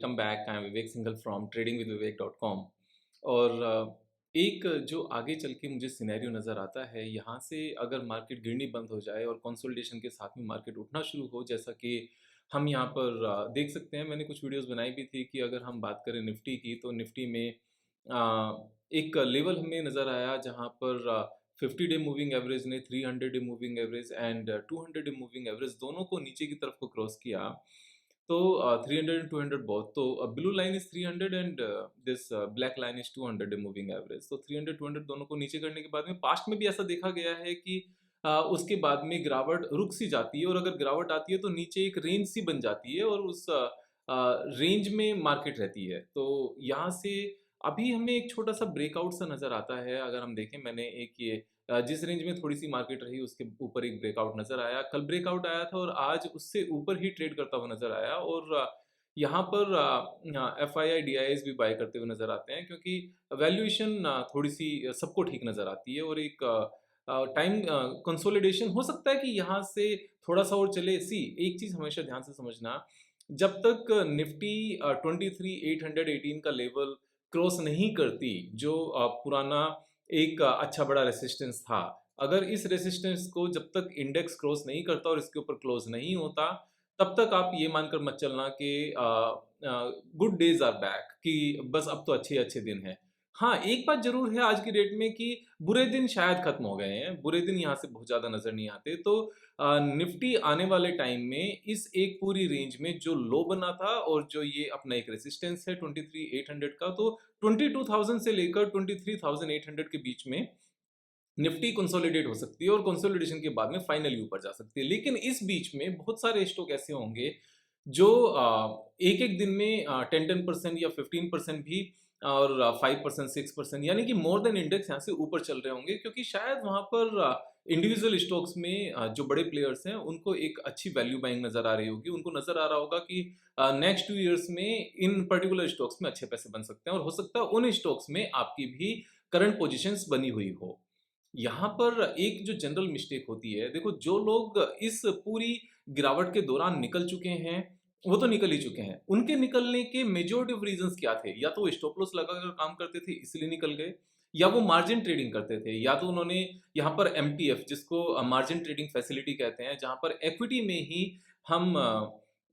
Come back. I am Vivek Singhal from tradingwithvivek.com। और एक जो आगे चल के मुझे सिनेरियो नज़र आता है, यहाँ से अगर मार्केट गिरनी बंद हो जाए और कंसोलिडेशन के साथ में मार्केट उठना शुरू हो, जैसा कि हम यहाँ पर देख सकते हैं। मैंने कुछ वीडियोस बनाई भी थी कि अगर हम बात करें निफ्टी की, तो निफ्टी में एक लेवल हमें नज़र आया जहाँ पर 50 डे मूविंग एवरेज ने 300 day moving average and 200 day moving average दोनों को नीचे की तरफ को क्रॉस किया। तो 300 एंड 200 बोथ, तो blue line is 300 and this black line is 200 day moving average. तो 300 200 दोनों को नीचे करने के बाद में पास्ट में भी ऐसा देखा गया है कि उसके बाद में गिरावट रुक सी जाती है, और अगर गिरावट आती है तो नीचे एक रेंज सी बन जाती है और उस रेंज में मार्केट रहती है। तो यहाँ से अभी हमें एक छोटा सा ब्रेकआउट सा नज़र आता है। अगर हम देखें, मैंने एक ये जिस रेंज में थोड़ी-सी मार्केट रही उसके ऊपर एक ब्रेकआउट नज़र आया। कल ब्रेकआउट आया था और आज उससे ऊपर ही ट्रेड करता हुआ नज़र आया, और यहाँ पर एफआईआई, डीआईआईज़ भी बाय करते हुए नज़र आते हैं, क्योंकि वैल्यूएशन थोड़ी-सी सबको ठीक नज़र आती है, और एक टाइम कंसोलिडेशन हो सकता है कि यहाँ से थोड़ा-सा और चले। एक चीज़ हमेशा ध्यान से समझना, जब तक निफ्टी 23,818 का लेवल क्रॉस नहीं करती, जो पुराना एक अच्छा बड़ा रेसिस्टेंस था। अगर इस रेसिस्टेंस को जब तक इंडेक्स क्रॉस नहीं करता और इसके ऊपर क्लोज नहीं होता, तब तक आप ये मानकर मत चलना कि गुड डेज़ आर बैक, कि बस अब तो अच्छे-अच्छे दिन हैं। हाँ, एक बात ज़रूर है आज की डेट में कि बुरे दिन शायद खत्म हो गए हैं, बुरे दिन यहाँ से बहुत ज़्यादा नज़र नहीं आते। तो निफ्टी आने वाले टाइम में इस एक पूरी रेंज में जो लो बना था और जो ये अपना एक रेजिस्टेंस है 23,800 का, तो 22,000 से लेकर 23,800 के बीच में निफ्टी कंसोलिडेट हो सकती है, और कंसोलिडेशन के बाद में फाइनली ऊपर जा सकती है। लेकिन इस बीच में बहुत सारे स्टॉक ऐसे होंगे जो एक-एक दिन में 10-10% या 15% भी, और 5% 6%, यानी कि मोर देन इंडेक्स यहाँ से ऊपर चल रहे होंगे, क्योंकि शायद वहाँ पर इंडिविजुअल स्टॉक्स में जो बड़े प्लेयर्स हैं उनको एक अच्छी वैल्यू बाइंग नज़र आ रही होगी। उनको नज़र आ रहा होगा कि नेक्स्ट 2 ईयर्स में इन पर्टिकुलर स्टॉक्स में अच्छे पैसे बन सकते हैं, और हो सकता है उन स्टॉक्स में आपकी भी करंट पोज़ीशंस बनी हुई हो। यहाँ पर एक जो जनरल मिस्टेक होती है, देखो जो लोग इस पूरी गिरावट के दौरान निकल चुके हैं, वो तो निकल ही चुके हैं। उनके निकलने के मेजॉरिटी ऑफ रीज़न्स क्या थे? या तो वो स्टॉप लॉस लगाकर काम करते थे इसलिए निकल गए, या वो मार्जिन ट्रेडिंग करते थे, या तो उन्होंने यहाँ पर एमटीएफ, जिसको मार्जिन ट्रेडिंग फैसिलिटी कहते हैं, जहाँ पर इक्विटी में ही हम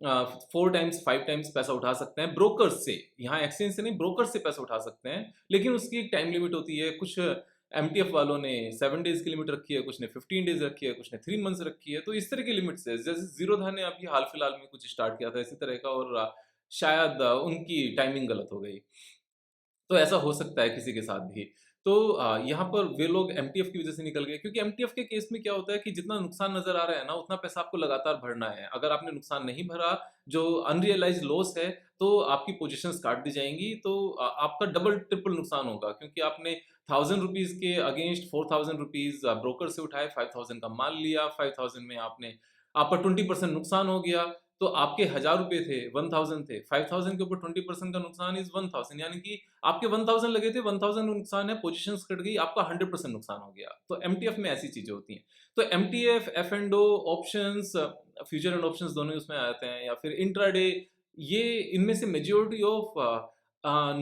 4 टाइम्स 5 टाइम्स पैसा उठा सकते हैं ब्रोकर्स से। यहाँ एक्सचेंज से नहीं, ब्रोकर से पैसा उठा सकते हैं, लेकिन उसकी एक टाइम लिमिट होती है। कुछ एमटीएफ वालों ने 7 डेज़ की लिमिट रखी है, कुछ ने 15 डेज़ रखी है, कुछ ने 3 मंथ्स रखी है। तो इस तरह की लिमिट्स है। जैसे ज़ीरोधा ने अभी हाल-फिलहाल में कुछ स्टार्ट किया था इसी तरह का, और शायद उनकी टाइमिंग गलत हो गई। तो ऐसा हो सकता है किसी के साथ भी। तो यहाँ पर वे लोग एमटीएफ की वज़ह से निकल गए, क्योंकि एमटीएफ के केस में क्या होता है कि जितना नुकसान नज़र आ रहा है ना, उतना पैसा आपको लगातार भरना है। अगर आपने नुकसान नहीं भरा, जो अनरियलाइज़्ड लॉस है, तो आपकी पोज़ीशंस काट दी जाएँगी। तो आपका डबल ट्रिपल नुकसान होगा, क्योंकि आपने ₹1000 के अगेंस्ट ₹4000 ब्रोकर से उठाए, 5000 का माल लिया, 5000 में आपका 20% नुकसान हो गया। तो आपके ₹1000 थे, 1000 थे, 5000 के ऊपर 20% का नुकसान इज़ 1000, यानी कि आपके 1000 लगे थे, 1000 नुकसान है, पोज़ीशंस कट गई, आपका 100% नुकसान हो गया। तो एमटीएफ में ऐसी चीज़ें होती हैं। तो MTF, F and O, options, future and options दोनों ही उसमें आते हैं, या फिर इंट्राडे, ये इनमें से majority of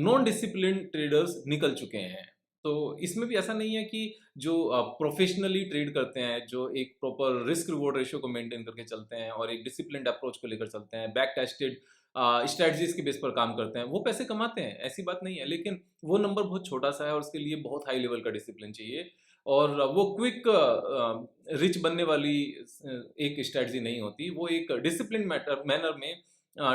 non disciplined traders निकल चुके हैं। तो इसमें भी ऐसा नहीं है कि जो प्रोफेशनली ट्रेड करते हैं, जो एक प्रॉपर रिस्क रिवॉर्ड रेशियो को मेंटेन करके चलते हैं और एक डिसिप्लिन्ड अप्रोच को लेकर चलते हैं, बैक टेस्टेड स्ट्रैटेजीज़ के बेस पर काम करते हैं, वो पैसे कमाते हैं, ऐसी बात नहीं है। लेकिन वो नंबर बहुत छोटा-सा है, और उसके लिए बहुत हाई लेवल का डिसिप्लिन चाहिए, और वो क्विक रिच बनने वाली एक स्ट्रैटेजी नहीं होती। वो एक डिसिप्लिन मैनर में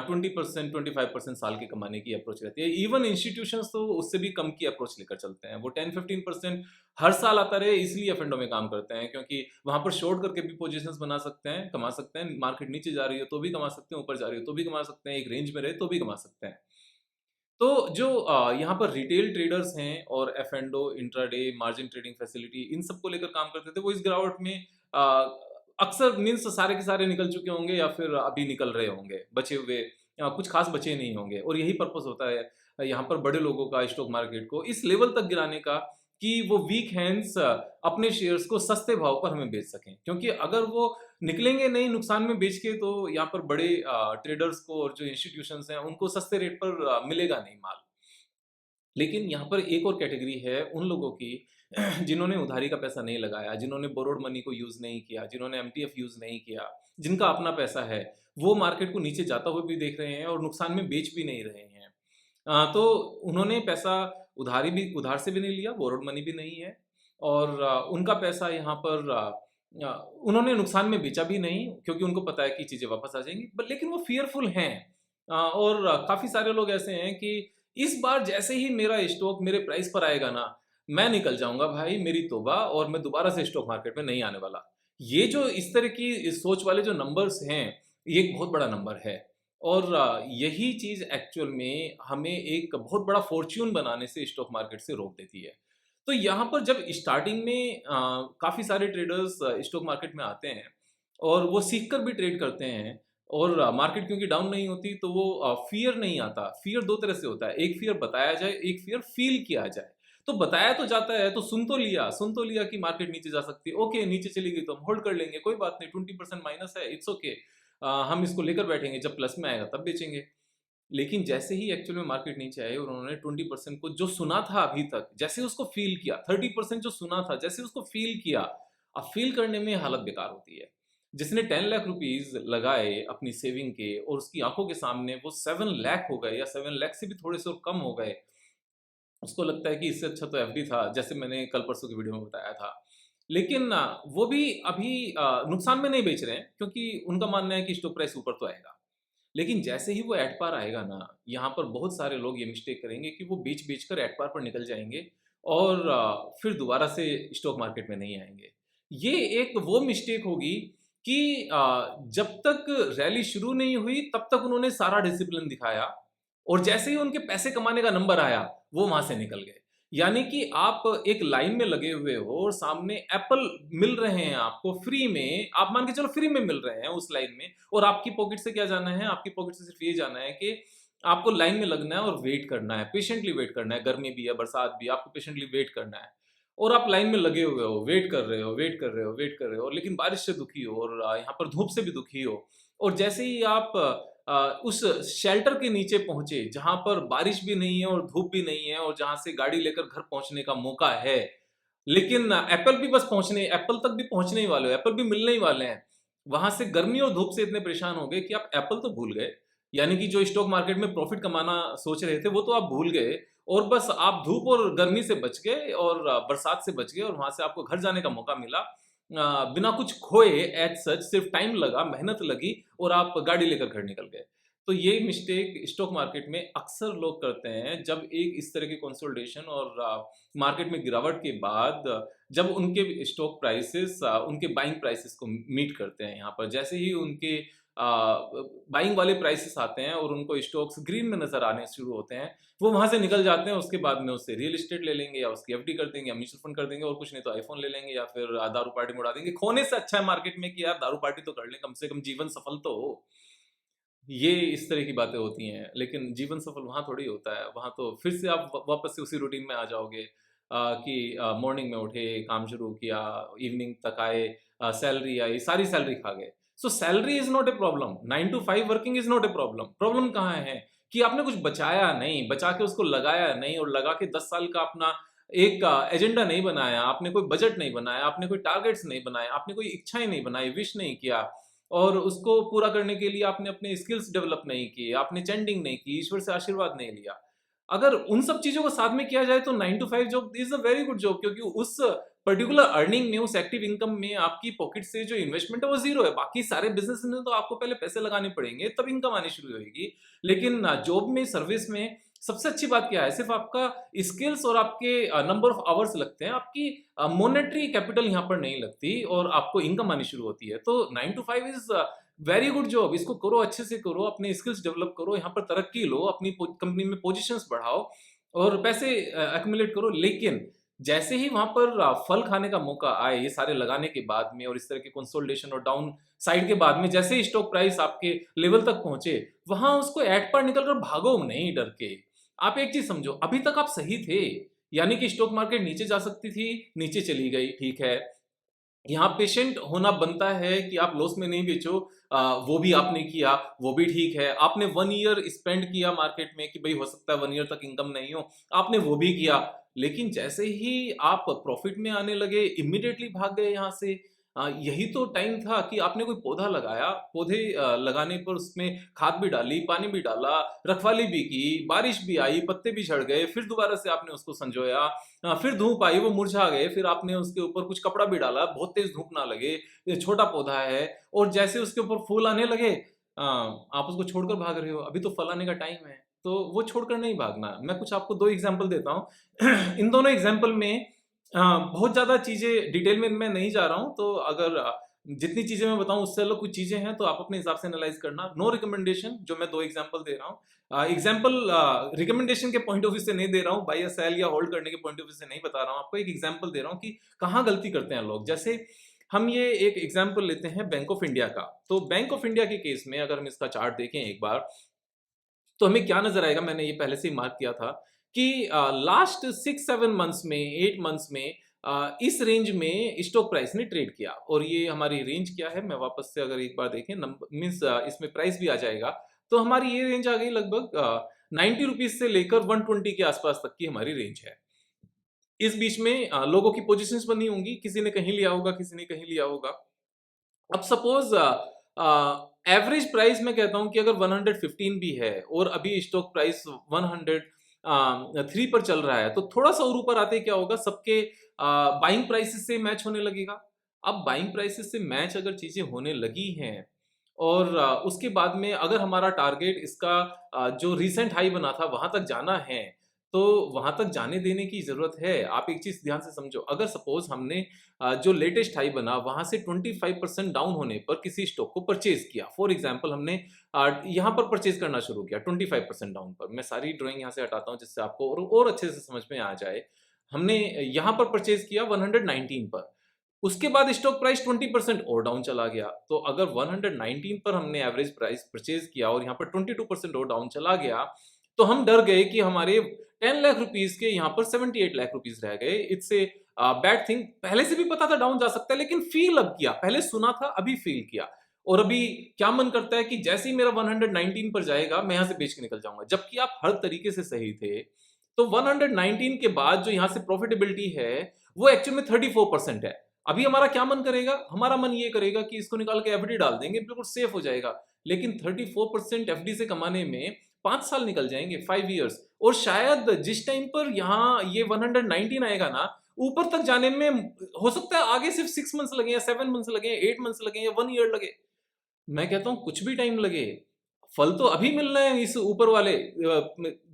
20% 25% साल के कमाने की अप्रोच रहती है। इवन इंस्टीट्यूशंस तो उससे भी कम की अप्रोच लेकर चलते हैं। वो 10-15% हर साल आता रहे, इसलिए एफ एंड ओ में काम करते हैं, क्योंकि वहाँ पर शॉर्ट करके भी पोजीशंस बना सकते हैं, कमा सकते हैं। मार्केट नीचे जा रही है तो भी कमा सकते हैं, ऊपर जा रही है तो भी कमा सकते हैं, एक रेंज में रहे तो भी कमा सकते हैं। तो जो यहाँ पर रिटेल ट्रेडर्स हैं, और F and O, intraday, margin trading facility, इन सब को लेकर काम करते थे, वो इस गिरावट में अक्सर मीन्स सारे के सारे निकल चुके होंगे, या फिर अभी निकल रहे होंगे, बचे हुए कुछ खास बचे नहीं होंगे। और यही पर्पस होता है यहाँ पर बड़े लोगों का स्टॉक मार्केट को इस लेवल तक गिराने का, कि वो वीक हैंड्स अपने शेयर्स को सस्ते भाव पर हमें बेच सकें, क्योंकि अगर वो निकलेंगे नहीं नुकसान में बेच के तो यहाँ पर बड़े ट्रेडर्स को और जो इंस्टीट्यूशंस हैं उनको सस्ते रेट पर मिलेगा नहीं माल। लेकिन यहाँ पर एक और कैटेगरी है उन लोगों की जिन्होंने उधारी का पैसा नहीं लगाया, जिन्होंने बोरोड मनी को यूज़ नहीं किया, जिन्होंने एमटीएफ यूज़ नहीं किया, जिनका अपना पैसा है, वो मार्केट को नीचे जाता हुआ भी देख रहे हैं और नुकसान में बेच भी नहीं रहे हैं। तो उन्होंने पैसा उधार से भी नहीं लिया, बोरोड मनी भी नहीं है और उनका पैसा यहाँ पर उन्होंने नुकसान में बेचा भी नहीं क्योंकि उनको पता है कि चीज़ें वापस आ जाएँगी। ब लेकिन वो फ़ियरफुल हैं और काफ़ी सारे लोग ऐसे हैं कि इस बार जैसे ही मेरा स्टॉक मेरे प्राइस पर आएगा ना, मैं निकल जाऊँगा भाई, मेरी तौबा और मैं दोबारा से स्टॉक मार्केट में नहीं आने वाला। ये जो इस तरह की इस सोच वाले जो नंबर्स हैं, ये एक बहुत बड़ा नंबर है और यही चीज़ एक्चुअल में हमें एक बहुत बड़ा फ़ॉर्च्यून बनाने से स्टॉक मार्केट से रोक देती है। तो यहाँ पर जब स्टार्टिंग में काफ़ी सारे ट्रेडर्स स्टॉक मार्केट में आते हैं और वो सीख कर भी ट्रेड करते हैं और मार्केट क्योंकि डाउन नहीं होती तो वो फ़ियर नहीं आता। फ़ियर 2 तरह से होता है, एक फ़ियर बताया जाए, एक फ़ियर फ़ील किया जाए। तो बताया तो जाता है, तो सुन तो लिया कि मार्केट नीचे जा सकती है। ओके, नीचे चली गई तो हम होल्ड कर लेंगे, कोई बात नहीं, 20% माइनस है, इट्स ओके। हम इसको लेकर बैठेंगे, जब प्लस में आएगा तब बेचेंगे। लेकिन जैसे ही एक्चुअल में मार्केट नीचे आई और उन्होंने 20% को जो सुना था अभी तक, जैसे उसको फ़ील किया, 30% जो सुना था, जैसे उसको फ़ील किया, अब फ़ील करने में हालत बेकार होती है। जिसने 10 लाख रुपीज़ लगाए अपनी सेविंग के और उसकी आँखों के सामने वो 7 लाख हो गए या 7 लाख से भी थोड़े से और कम हो गए, उसको लगता है कि इससे अच्छा तो एफडी था, जैसे मैंने कल परसों की वीडियो में बताया था। लेकिन वो भी अभी नुकसान में नहीं बेच रहे हैं क्योंकि उनका मानना है कि स्टॉक प्राइस ऊपर तो आएगा। लेकिन जैसे ही वो एट पार आएगा ना, यहाँ पर बहुत सारे लोग ये मिस्टेक करेंगे कि वो बेच-बेच कर एट पार पर निकल जाएँगे और फिर दोबारा से स्टॉक मार्केट में नहीं आएँगे। ये एक वो मिस्टेक होगी कि जब तक रैली शुरू नहीं हुई तब तक उन्होंने सारा डिसिप्लिन दिखाया और जैसे ही उनके पैसे कमाने का नंबर आया, वो वहाँ से निकल गए। यानी कि आप एक लाइन में लगे हुए हो और सामने एप्पल मिल रहे हैं आपको फ्री में, आप मान के चलो फ्री में मिल रहे हैं उस लाइन में और आपकी पॉकेट से क्या जाना है, आपकी पॉकेट से सिर्फ ये जाना है कि आपको लाइन में लगना है और वेट करना है, पेशेंटली वेट करना है, गर्मी भी है, बरसात भी है, आपको पेशेंटली वेट करना है। और आप लाइन में लगे हुए हो, वेट कर रहे हो, वेट कर रहे हो, वेट कर रहे हो और लेकिन बारिश से दुखी हो और यहाँ पर धूप से भी दुखी हो और जैसे ही आप उस शेल्टर के नीचे पहुँचे, जहाँ पर बारिश भी नहीं है और धूप भी नहीं है और जहाँ से गाड़ी लेकर घर पहुँचने का मौका है, लेकिन एप्पल तक भी पहुँचने ही वाले हो, एप्पल भी मिलने ही वाले हैं। वहाँ से गर्मी और धूप से इतने परेशान हो गए कि आप एप्पल तो भूल गए। यानी कि जो स्टॉक मार्केट में प्रॉफ़िट कमाना सोच रहे थे, वो तो आप भूल गए और बस आप धूप और गर्मी से बच गए और बरसात से बच गए और वहाँ से आपको घर जाने का मौका मिला। बिना कुछ खोए एज़ सच सिर्फ़ टाइम लगा, मेहनत लगी और आप गाड़ी लेकर घर निकल गए। तो ये मिस्टेक स्टॉक मार्केट में अक्सर लोग करते हैं, जब एक इस तरह की कंसोलिडेशन और मार्केट में गिरावट के बाद जब उनके स्टॉक प्राइसेस उनके बाइंग प्राइसेस को मीट करते हैं यहाँ पर। जैसे ही उनके बाइंग वाले प्राइसेस आते हैं और उनको स्टॉक्स ग्रीन में नज़र आने शुरू होते हैं, वो वहाँ से निकल जाते हैं, उसके बाद में उससे रियल एस्टेट ले लेंगे या उसकी एफडी कर देंगे या म्यूचुअल फंड कर देंगे और कुछ नहीं तो आईफ़ोन ले लेंगे या फिर दारू पार्टी में उड़ा देंगे। खोने से अच्छा है मार्केट में कि यार दारू पार्टी तो कर लें, कम से कम जीवन सफल तो हो। ये इस तरह की बातें होती हैं, लेकिन जीवन सफल वहाँ थोड़ी होता है, वहाँ तो फिर से आप वापस से उसी रूटीन में आ जाओगे कि मॉर्निंग में उठे, काम शुरू किया, इवनिंग तक आए, सैलरी आई, सारी सैलरी खा गए। So salary is not a problem, 9 to 5 working is not a problem. Problem कहाँ है? कि आपने कुछ बचाया नहीं, बचा के उसको लगाया नहीं और लगा के 10 साल का अपना एक एजेंडा नहीं बनाया, आपने कोई बजट नहीं बनाया, आपने कोई टारगेट्स नहीं बनाए, आपने कोई इच्छाएँ नहीं बनाई, विश नहीं किया। और उसको पूरा करने के लिए आपने अपने स्किल्स डेवलप नहीं किए, आपने चैंटिंग नहीं की, ईश्वर से आशीर्वाद नहीं लिया। अगर उन सब चीज़ों को साथ में किया जाए तो 9 to 5 job is a very good job क्योंकि उस पर्टिकुलर अर्निंग में, उस एक्टिव इनकम में आपकी पॉकेट से जो इन्वेस्टमेंट है वो ज़ीरो है। बाकी सारे बिज़नेस में तो आपको पहले पैसे लगाने पड़ेंगे तब इनकम आनी शुरू होएगी। लेकिन जॉब में, सर्विस में सबसे अच्छी बात क्या है? सिर्फ़ आपका स्किल्स और आपके नंबर ऑफ आवर्स लगते हैं, आपकी मॉनेटरी कैपिटल यहाँ पर नहीं लगती और आपको इनकम आनी शुरू होती है। तो 9 to 5 is very good job, इसको करो, अच्छे से करो, अपने स्किल्स डेवलप करो, यहाँ पर तरक्की लो, अपनी कंपनी में पोजीशंस बढ़ाओ और पैसे एक्यूमुलेट करो। लेकिन जैसे ही वहाँ पर फल खाने का मौका आए, ये सारे लगाने के बाद में और इस तरह के कंसोलिडेशन और डाउन साइड के बाद में जैसे ही स्टॉक प्राइस आपके लेवल तक पहुँचे, वहाँ उसको एट पार निकल कर भागो नहीं डर के। आप एक चीज़ समझो, अभी तक आप सही थे। यानी कि स्टॉक मार्केट नीचे जा सकती थी, नीचे चली गई, ठीक है। यहाँ पेशेंट होना बनता है कि आप लॉस में नहीं बेचो। वो भी आपने किया, वो भी ठीक है। आपने 1 ईयर स्पेंड किया मार्केट में कि भाई हो सकता है 1 ईयर तक इनकम नहीं हो, आपने वो भी किया। लेकिन जैसे ही आप प्रॉफिट में आने लगे, इमीडिएटली भाग गए यहाँ से। यही तो टाइम था कि आपने कोई पौधा लगाया, पौधे लगाने पर उसमें खाद भी डाली, पानी भी डाला, रखवाली भी की, बारिश भी आई, पत्ते भी झड़ गए, फिर दोबारा से आपने उसको संजोया, फिर धूप आई, वो मुरझा गए, फिर आपने उसके ऊपर कुछ कपड़ा भी डाला, बहुत तेज धूप ना लगे, ये छोटा पौधा है, और जैसे उसके ऊपर फूल आने लगे, आप उसको छोड़कर भाग रहे हो। अभी तो फल आने का टाइम है, तो वो छोड़कर नहीं भागना। मैं कुछ आपको 2 एग्जांपल देता हूँ। इन दोनों एग्जांपल में बहुत ज़्यादा चीज़ें डिटेल में मैं नहीं जा रहा हूँ, तो अगर जितनी चीज़ें मैं बताऊँ उससे अलग कुछ चीज़ें हैं तो आप अपने हिसाब से एनालाइज करना। नो रिकमेंडेशन, जो मैं 2 एग्जांपल दे रहा हूँ। एग्जाम्पल रिकमेंडेशन के पॉइंट ऑफ व्यू से नहीं दे रहा हूँ, बाय या सेल या होल्ड करने के पॉइंट ऑफ व्यू से नहीं बता रहा हूँ आपको। एक एग्जाम्पल दे रहा हूँ कि कहाँ गलती करते हैं लोग। जैसे हम ये एक एग्जाम्पल लेते हैं बैंक ऑफ इंडिया का। तो बैंक ऑफ इंडिया के केस में अगर हम इसका चार्ट देखें एक बार, तो हमें क्या नजर आएगा, मैंने ये पहले से ही मार्क किया था कि लास्ट 6-7 मंथ्स में, 8 मंथ्स में इस रेंज में स्टॉक प्राइस ने ट्रेड किया। और ये हमारी रेंज क्या है, मैं वापस से अगर एक बार देखें, नंबर मीन्स इसमें प्राइस भी आ जाएगा, तो हमारी ये रेंज आ गई लगभग 90 रुपीज से लेकर 120 के आसपास तक की हमारी रेंज है। इस बीच में लोगों की पोजीशंस बनी होंगी, किसी ने कहीं लिया होगा, किसी ने कहीं लिया होगा। अब सपोज एवरेज प्राइस मैं कहता हूं कि अगर 115 भी है और अभी स्टॉक प्राइस 103 पर चल रहा है, तो थोड़ा सा और ऊपर आते ही क्या होगा, सबके बाइंग प्राइसेस से मैच होने लगेगा। अब बाइंग प्राइसेस से मैच अगर चीजें होने लगी हैं, और उसके बाद में अगर हमारा टारगेट इसका जो रिसेंट हाई बना था वहां तक जाना है, तो वहां तक जाने देने की जरूरत है। आप एक चीज ध्यान से समझो, अगर सपोज हमने जो लेटेस्ट हाई बना वहां से 25% डाउन होने पर किसी स्टॉक को परचेज किया, फॉर एग्जांपल हमने यहां पर परचेज करना शुरू किया 25% डाउन पर। मैं सारी ड्राइंग यहां से हटाता हूं जिससे आपको और अच्छे से समझ में आ जाए। हमने यहां पर परचेज किया 119 पर, उसके बाद स्टॉक प्राइस 20% और डाउन चला गया। तो अगर 119 पर हमने एवरेज प्राइस परचेज किया और यहाँ पर 22% और डाउन चला गया, तो हम डर गए कि हमारे 10 लाख रुपीस के यहाँ पर 78 लाख रुपीस रह गए। It's a bad thing. पहले से भी पता था डाउन जा सकता है, लेकिन फील अब किया, पहले सुना था अभी फील किया। और अभी क्या मन करता है कि जैसे ही मेरा 119 पर जाएगा मैं यहां से बेच के निकल जाऊंगा, जबकि आप हर तरीके से सही थे। तो 119 के बाद जो यहां से प्रॉफिटेबिलिटी है वो एक्चुअल में 34% है। अभी हमारा क्या मन करेगा, हमारा मन ये करेगा कि इसको निकाल के एफडी डाल देंगे, बिल्कुल सेफ हो जाएगा। लेकिन 34% एफडी से कमाने में 5 साल निकल जाएंगे, 5 इयर्स। और शायद जिस टाइम पर यहाँ ये 119 आएगा ना, ऊपर तक जाने में हो सकता है आगे सिर्फ 6 मंथ्स लगे, या 7 मंथ्स लगे, 8 मंथ्स लगे, या 1 ईयर लगे। मैं कहता हूं कुछ भी टाइम लगे, फल तो अभी मिल रहे हैं इस ऊपर वाले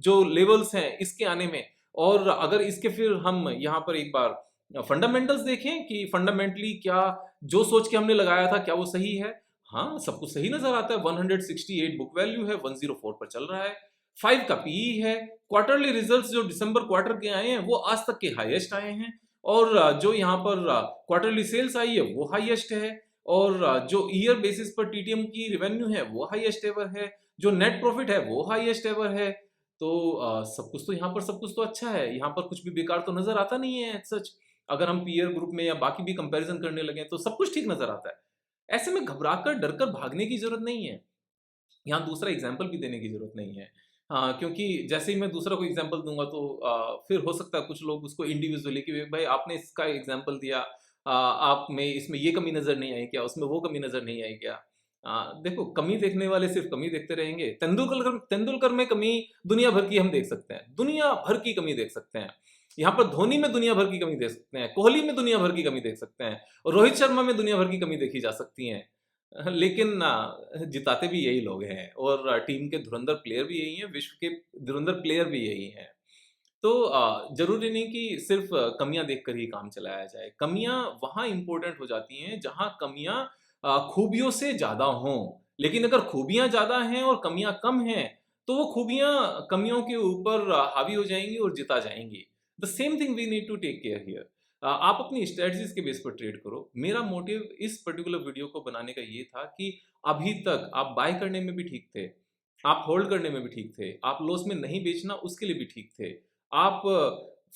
जो लेवल्स हैं इसके आने में। और अगर इसके फिर हम यहाँ पर एक बार फंडामेंटल्स देखें कि फंडामेंटली क्या जो सोच के हमने लगाया था क्या वो सही है। हाँ, सब कुछ सही नजर आता है। 168 बुक वैल्यू है, 104 पर चल रहा है, 5 का पीई है। क्वार्टरली रिजल्ट्स जो दिसंबर क्वार्टर के आए हैं वो आज तक के हाईएस्ट आए हैं। और जो यहाँ पर क्वार्टरली सेल्स आई है वो हाईएस्ट है। और जो ईयर बेसिस पर टीटीएम की रेवेन्यू है वो हाईएस्ट एवर है, जो नेट प्रॉफिट है वो हाईएस्ट एवर है। तो सब कुछ तो यहाँ पर सब कुछ तो अच्छा है, यहाँ पर कुछ भी बेकार तो नजर आता नहीं है सच। अगर हम पीयर ग्रुप में या बाकी भी कंपैरिजन करने लगे तो सब कुछ ठीक नजर आता है। ऐसे में घबराकर डरकर भागने की जरूरत नहीं है। यहाँ दूसरा एग्जाम्पल भी देने की जरूरत नहीं है। हाँ, क्योंकि जैसे ही मैं दूसरा कोई एग्जाम्पल दूंगा तो फिर हो सकता है कुछ लोग उसको इंडिविजुअली कि भाई आपने इसका एग्जाम्पल दिया, आप में इसमें ये कमी नजर नहीं आई क्या, उसमें वो कमी नजर नहीं आई क्या। देखो, कमी देखने वाले सिर्फ कमी देखते रहेंगे। तेंदुलकर तेंदुलकर में कमी दुनिया भर की हम देख सकते हैं, दुनिया भर की कमी देख सकते हैं। यहाँ पर धोनी में दुनिया भर की कमी देख सकते हैं, कोहली में दुनिया भर की कमी देख सकते हैं, और रोहित शर्मा में दुनिया भर की कमी देखी जा सकती है। लेकिन जिताते भी यही लोग हैं, और टीम के धुरंधर प्लेयर भी यही हैं, विश्व के धुरंधर प्लेयर भी यही हैं। तो जरूरी नहीं कि सिर्फ कमियां देखकर ही काम चलाया जाए। कमियां वहां इंपॉर्टेंट हो जाती हैं जहां कमियां खूबियों से ज्यादा हों। लेकिन अगर खूबियां ज्यादा हैं और कमियां कम हैं, तो वो खूबियां कमियों के ऊपर हावी हो जाएंगी और जिता जाएंगी। The same thing we need to take care here. आप अपनी स्ट्रेटजीज के बेस पर ट्रेड करो। मेरा मोटिव इस पर्टिकुलर वीडियो को बनाने का ये था कि अभी तक आप बाय करने में भी ठीक थे, आप होल्ड करने में भी ठीक थे, आप लॉस में नहीं बेचना उसके लिए भी ठीक थे, आप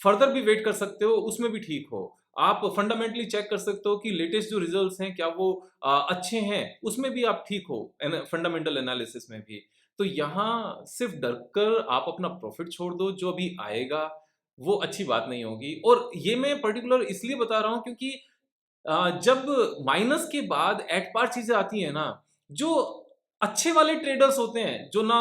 फर्दर भी वेट कर सकते हो, उसमें भी ठीक हो। आप फंडामेंटली चेक कर सकते हो कि लेटेस्ट जो रिजल्ट्स हैं क्या वो अच्छे हैं, उसमें भी आप ठीक हो फंडामेंटल एनालिसिस में भी। तो यहाँ सिर्फ डर कर आप अपना प्रॉफिट छोड़ दो, जो अभी आएगा वो अच्छी बात नहीं होगी। और ये मैं पर्टिकुलर इसलिए बता रहा हूँ क्योंकि जब माइनस के बाद एट पार चीजें आती हैं ना, जो अच्छे वाले ट्रेडर्स होते हैं, जो ना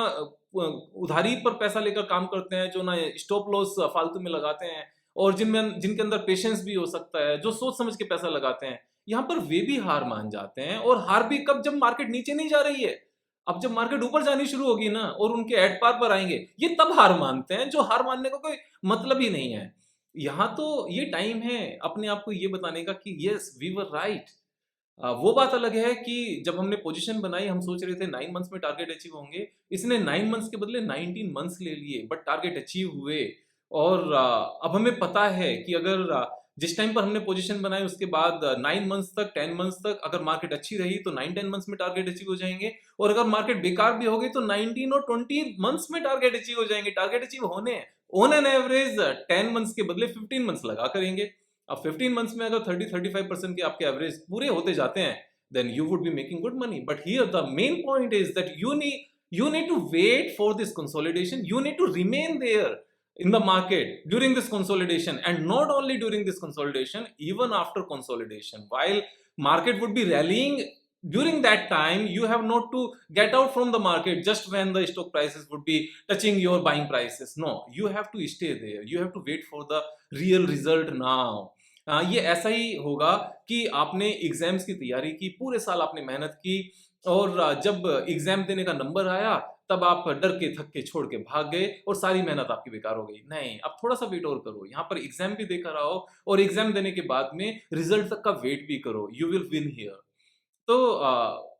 उधारी पर पैसा लेकर काम करते हैं, जो ना स्टॉप लॉस फालतू में लगाते हैं, और जिनमें जिनके अंदर पेशेंस भी हो सकता है, जो सोच समझ के पैसा लगाते हैं, यहाँ पर वे भी हार मान जाते हैं। और हार भी कब, जब मार्केट नीचे नहीं जा रही है। अब जब मार्केट ऊपर जानी शुरू होगी ना और उनके एट पार पर आएंगे, ये तब हार मानते हैं, जो हार मानने का कोई मतलब ही नहीं है। यहाँ तो ये टाइम है अपने आप को ये बताने का कि यस वी वर राइट। वो बात अलग है कि जब हमने पोजीशन बनाई, हम सोच रहे थे 9 मंथ्स में टारगेट अचीव होंगे। इसने 9 मंथ्स के बदले 19 मंथ्स ले लिए, बट टारगेट अचीव हुए। और अब हमें पता है कि अगर जिस टाइम पर हमने पोजीशन बनाई उसके बाद 9 मंथ्स तक, 10 मंथ्स तक अगर मार्केट अच्छी रही तो 9-10 मंथ्स में टारगेट अचीव हो जाएंगे। और अगर मार्केट बेकार भी हो गई तो 19 और 20 मंथ्स में टारगेट अचीव हो जाएंगे। टारगेट अचीव होने हैं ऑन एन एवरेज 10 मंथ्स के बदले 15 मंथ्स लगा करेंगे। अब 15 मंथ्स में अगर 30-35% के आपके एवरेज पूरे होते जाते हैं, then you would be making good money. But here the main point is that you need to wait for this consolidation. You need to remain there in the market during this consolidation, and not only during this consolidation, even after consolidation. While market would be rallying, during that time you have not to get out from the market just when the stock prices would be touching your buying prices. No, you have to stay there. You have to wait for the real result now. ये ऐसा ही होगा कि आपने exams की तैयारी की, पूरे साल आपने मेहनत की, और जब एग्जाम देने का नंबर आया तब आप डर के थक के छोड़ के भाग गए और सारी मेहनत आपकी बेकार हो गई। नहीं, अब थोड़ा सा वेट और करो, यहाँ पर एग्जाम भी देकर आओ, और एग्जाम देने के बाद में रिजल्ट तक का वेट भी करो। You will win here. तो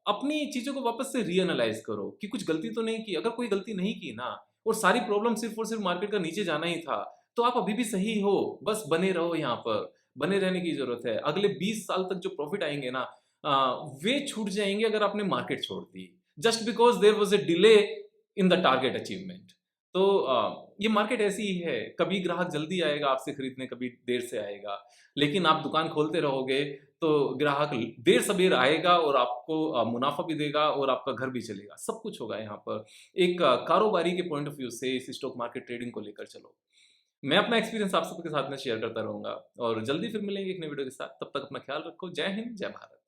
अपनी चीजों को वापस से रीएनालाइज करो कि कुछ गलती तो नहीं की। अगर कोई गलती नहीं की ना, और सारी प्रॉब्लम सिर्फ और सिर्फ मार्केट का नीचे जाना ही था, तो आप अभी भी सही हो। बस बने रहो, यहाँ पर बने रहने की जरूरत है। अगले 20 साल तक जो प्रॉफिट आएंगे ना, वे छूट जाएंगे अगर आपने मार्केट छोड़ दी, just because there was a delay in the target achievement. तो ये मार्केट ऐसी ही है, कभी ग्राहक जल्दी आएगा आपसे खरीदने, कभी देर से आएगा। लेकिन आप दुकान खोलते रहोगे तो ग्राहक देर सबेर आएगा और आपको मुनाफा भी देगा और आपका घर भी चलेगा, सब कुछ होगा यहाँ पर। एक कारोबारी के पॉइंट ऑफ व्यू से इस स्टॉक मार्केट ट्रेडिंग को लेकर चलो। मैं अपना एक्सपीरियंस आप सबके साथ में शेयर करता रहूंगा, और जल्दी फिर मिलेंगे एक नई वीडियो के साथ। तब तक अपना ख्याल रखो। जय हिंद, जय भारत।